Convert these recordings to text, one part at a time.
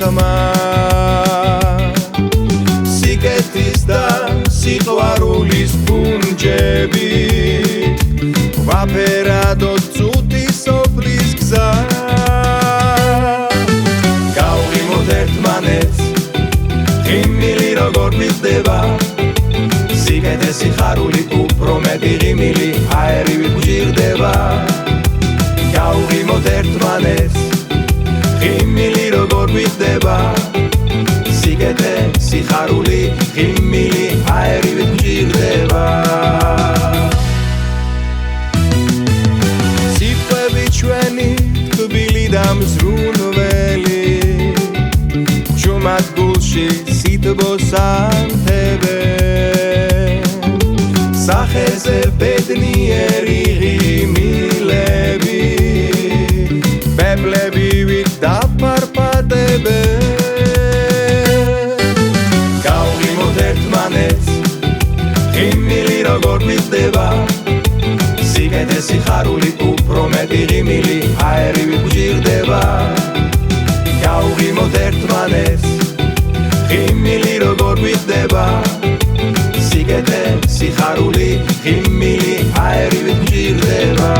ხმა სიკეთის და სიყვარულის ფუნჯები ვაფერადოთ ცუდი სოფლის გზა გავღიმოთ ერთმანეთს ღიმილი როგორ მისდება სიკეთე სიხარული უფრო მეტი ღიმილი აერივით მჭირდება გავღიმოთ ერთმანეთს ღიმილი როგორ მისდება სიკეთე სიხარული ღიმილი აერივით მჭირდება სიტყვები ჩვენი თბილი და მზრუნველი ჩუმად გულში სიტყვოს ანთებენ სახეზე ბედნიერი ღიმილები ბებლებივით დაფარფატებენ გავღიმოთ ერთმანეთს ღიმილი როგორ მისდება სიკეთე სიხარული უფრო მეტი ღიმილი აერივით მჭირდება გავღიმოთ ერთმანეთს ღიმილი როგორ მისდება სიკეთე სიხარული ღიმილი აერივით მჭირდება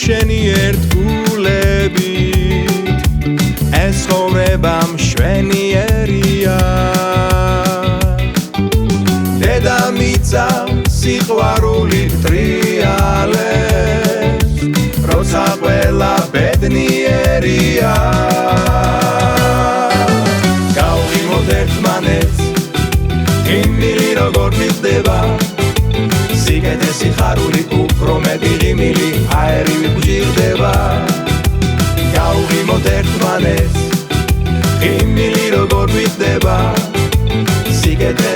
შენი ერთგულებით ეს ცხოვრება მშვენიერია დედამიწა სიყვარული ტრიალებს როცა ყველა ბედნიერია გავღიმოთ ერთმანეთს ღიმილი როგორ მისდება სიკეთე სიხარული უფრო მეტი ღიმილი აერივით მჭირდება გავღიმოთ ერთმანეთს ღიმილი როგორ მისდება სიკეთე